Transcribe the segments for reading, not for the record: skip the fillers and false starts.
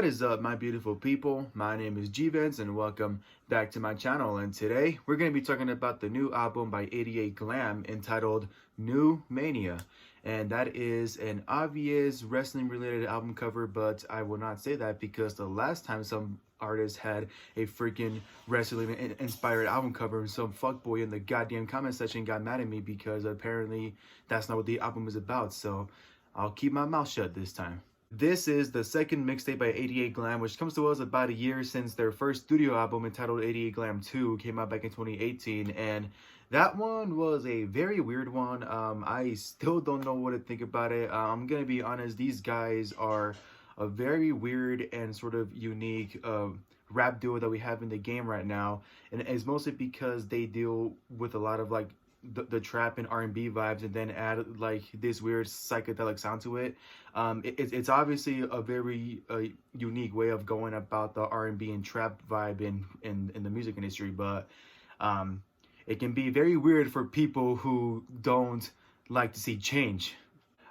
What is up, my beautiful people? My name is G-Vance and welcome back to my channel. And today we're going to be talking about the new album by 88 Glam entitled New Mania. And that is an obvious wrestling related album cover, but I will not say that because the last time some artist had a freaking wrestling inspired album cover, some fuckboy in the goddamn comment section got mad at me because apparently that's not what the album is about. So I'll keep my mouth shut this time. This is the second mixtape by 88 Glam, which comes to us about a year since their first studio album entitled 88 Glam 2 came out back in 2018, and that one was a very weird one. I still don't know what to think about it. I'm gonna be honest, these guys are a very weird and sort of unique rap duo that we have in the game right now, and it's mostly because they deal with a lot of like the trap and R&B vibes and then add like this weird psychedelic sound to it. It's obviously a very unique way of going about the R&B and trap vibe in the music industry, but it can be very weird for people who don't like to see change.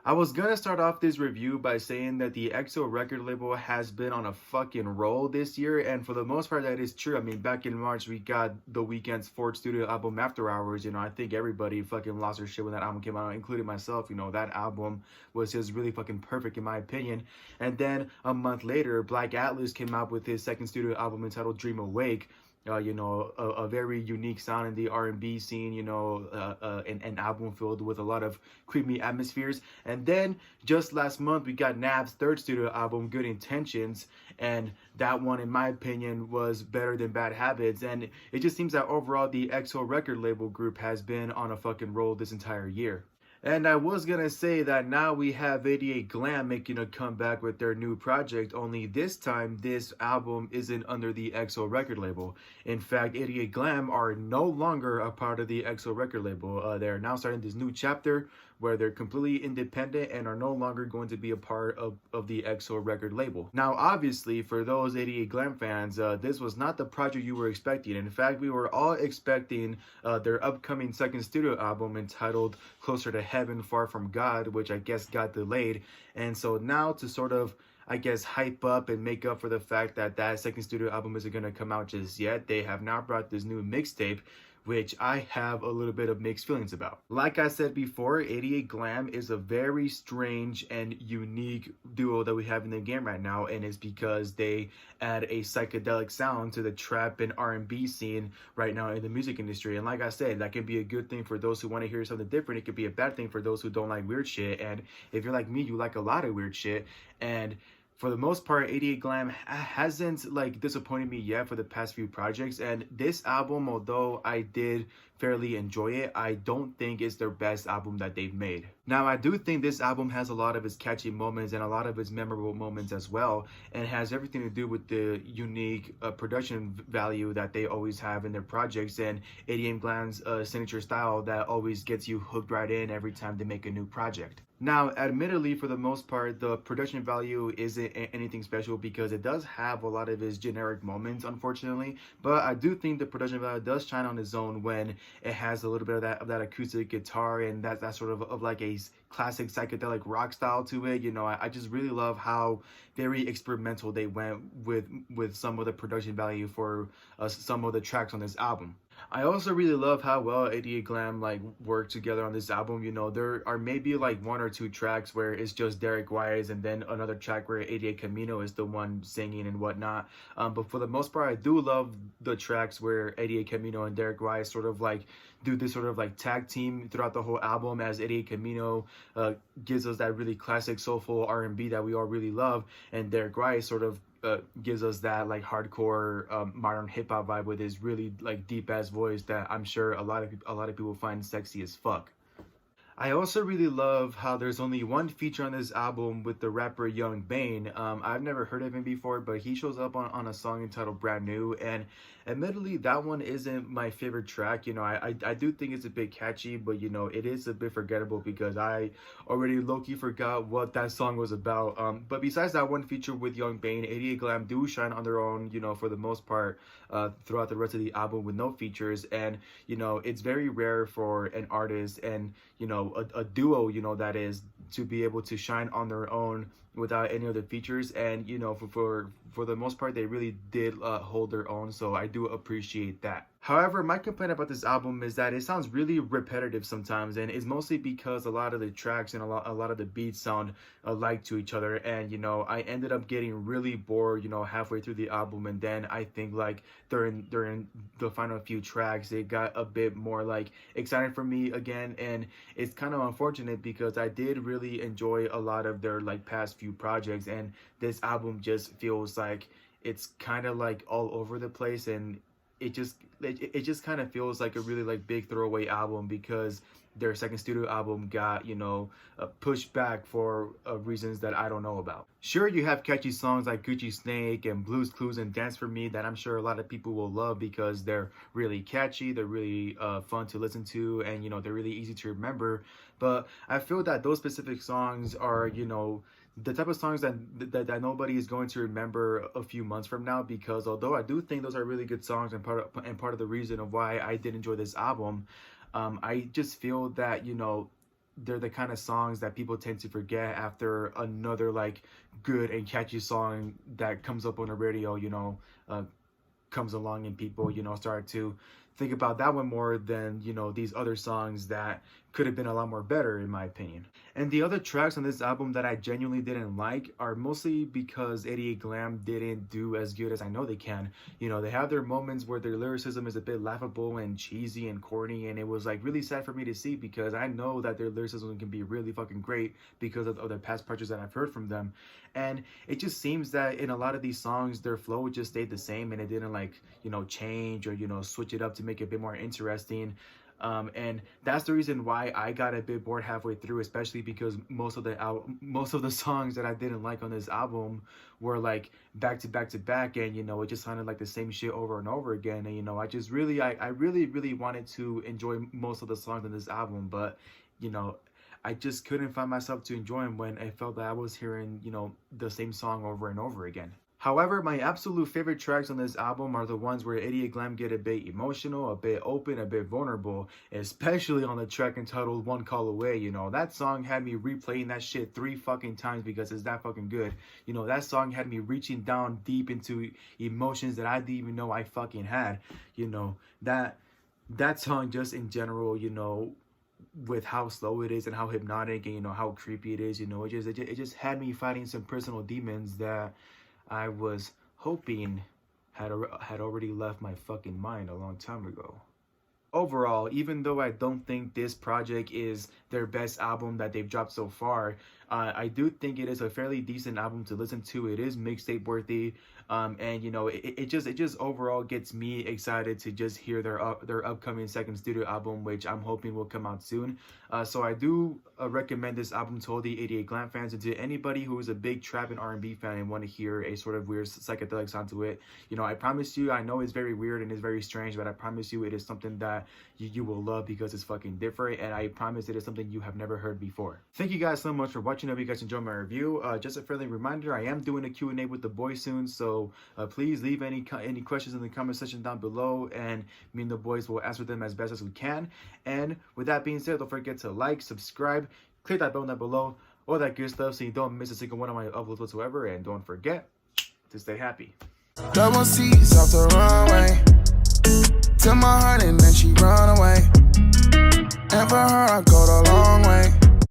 I was gonna start off this review by saying that the EXO record label has been on a fucking roll this year, and for the most part that is true. I mean, back in March we got The Weeknd's fourth studio album After Hours. I think everybody fucking lost their shit when that album came out, including myself. That album was just really fucking perfect in my opinion. And then a month later, Black Atlas came out with his second studio album entitled Dream Awake. A very unique sound in the R&B scene, an album filled with a lot of creepy atmospheres. And then just last month, we got Nav's third studio album, Good Intentions, and that one, in my opinion, was better than Bad Habits. And it just seems that overall, the EXO record label group has been on a fucking roll this entire year. And I was gonna say that now we have 88 Glam making a comeback with their new project, only this time this album isn't under the EXO record label. In fact, 88 Glam are no longer a part of the EXO record label. They're now starting this new chapter where they're completely independent and are no longer going to be a part of the EXO record label. Now, obviously, for those 88 Glam fans, this was not the project you were expecting. In fact, we were all expecting their upcoming second studio album entitled Closer to Heaven, Far From God, which I guess got delayed. And so now to sort of, I guess, hype up and make up for the fact that that second studio album isn't going to come out just yet, they have now brought this new mixtape, which I have a little bit of mixed feelings about. Like I said before, 88 Glam is a very strange and unique duo that we have in the game right now, and it's because they add a psychedelic sound to the trap and R&B scene right now in the music industry. And like I said, that can be a good thing for those who want to hear something different. It could be a bad thing for those who don't like weird shit. And if you're like me, you like a lot of weird shit. And for the most part, 88 Glam hasn't like disappointed me yet for the past few projects. And this album, although I did fairly enjoy it, I don't think it's their best album that they've made. Now, I do think this album has a lot of its catchy moments and a lot of its memorable moments as well, and has everything to do with the unique production value that they always have in their projects, and 88 Glam's signature style that always gets you hooked right in every time they make a new project. Now, admittedly, for the most part, the production value isn't anything special because it does have a lot of its generic moments, unfortunately, but I do think the production value does shine on its own when it has a little bit of that acoustic guitar and that sort of like a classic psychedelic rock style to it. I just really love how very experimental they went with some of the production value for some of the tracks on this album. I also really love how well 88 Glam like worked together on this album. There are maybe like one or two tracks where it's just Derek Wise, and then another track where 88 Camino is the one singing and whatnot. But for the most part, I do love the tracks where 88 Camino and Derek Wise sort of like do this sort of like tag team throughout the whole album, as 88 Camino gives us that really classic soulful R&B that we all really love, and Derek Wise sort of gives us that like hardcore modern hip-hop vibe with his really like deep ass voice that I'm sure a lot of people find sexy as fuck. I also really love how there's only one feature on this album with the rapper Young Bane. I've never heard of him before, but he shows up on a song entitled Brand New, and admittedly that one isn't my favorite track. I do think it's a bit catchy, but it is a bit forgettable because I already low-key forgot what that song was about. But besides that one feature with Young Bane, 88 Glam do shine on their own, for the most part, throughout the rest of the album with no features. And it's very rare for an artist and know, a duo, you know, that is, to be able to shine on their own without any other features. And you know, for the most part, they really did hold their own, so I do appreciate that. However, my complaint about this album is that it sounds really repetitive sometimes, and it's mostly because a lot of the tracks and a lot of the beats sound alike to each other. And you know, I ended up getting really bored, you know, halfway through the album. And then I think like during the final few tracks, it got a bit more like exciting for me again. And it's kind of unfortunate because I did really enjoy a lot of their like past few projects, and this album just feels like it's kind of like all over the place. And it just kind of feels like a really like big throwaway album because their second studio album got, you know, pushed back for reasons that I don't know about. Sure, you have catchy songs like Gucci Snake and Blues Clues and Dance For Me that I'm sure a lot of people will love because they're really catchy, they're really fun to listen to, and you know, they're really easy to remember. But I feel that those specific songs are, you know, the type of songs that nobody is going to remember a few months from now, because although I do think those are really good songs and part of the reason of why I did enjoy this album, I just feel that, you know, they're the kind of songs that people tend to forget after another like good and catchy song that comes up on the radio, you know, comes along, and people, you know, start to think about that one more than, you know, these other songs that could have been a lot more better in my opinion. And the other tracks on this album that I genuinely didn't like are mostly because 88 Glam didn't do as good as I know they can. You know, they have their moments where their lyricism is a bit laughable and cheesy and corny, and it was like really sad for me to see because I know that their lyricism can be really fucking great because of their past projects that I've heard from them. And it just seems that in a lot of these songs, their flow just stayed the same, and it didn't like, you know, change or, you know, switch it up to make it a bit more interesting. And that's the reason why I got a bit bored halfway through, especially because most of the songs that I didn't like on this album were like back to back to back, and you know, it just sounded like the same shit over and over again. And you know, I really wanted to enjoy most of the songs on this album, but you know, I just couldn't find myself to enjoy them when I felt that I was hearing, you know, the same song over and over again. However, my absolute favorite tracks on this album are the ones where 88 Glam get a bit emotional, a bit open, a bit vulnerable, especially on the track entitled One Call Away. You know, that song had me replaying that shit 3 fucking times because it's that fucking good. You know, that song had me reaching down deep into emotions that I didn't even know I fucking had. You know, that song just in general, you know, with how slow it is and how hypnotic and, you know, how creepy it is, you know, it just had me fighting some personal demons that I was hoping had already left my fucking mind a long time ago. Overall, even though I don't think this project is their best album that they've dropped so far, I do think it is a fairly decent album to listen to. It is mixtape worthy, and you know, it just overall gets me excited to just hear their upcoming second studio album, which I'm hoping will come out soon. So I do recommend this album to all the 88 Glam fans and to anybody who is a big trap and R&B fan and want to hear a sort of weird psychedelic sound to it. You know, I promise you, I know it's very weird and it's very strange, but I promise you it is something that you will love because it's fucking different, and I promise it is something you have never heard before. Thank you guys so much for watching. I hope you guys enjoyed my review. Just a friendly reminder, I am doing a Q&A with the boys soon, so please leave any questions in the comment section down below, and me and the boys will answer them as best as we can. And with that being said, don't forget to like, subscribe, click that button down below, all that good stuff so you don't miss a single one of my uploads whatsoever, and don't forget to stay happy. Double C's off the runway, to my heart and then she run away, and for her I go the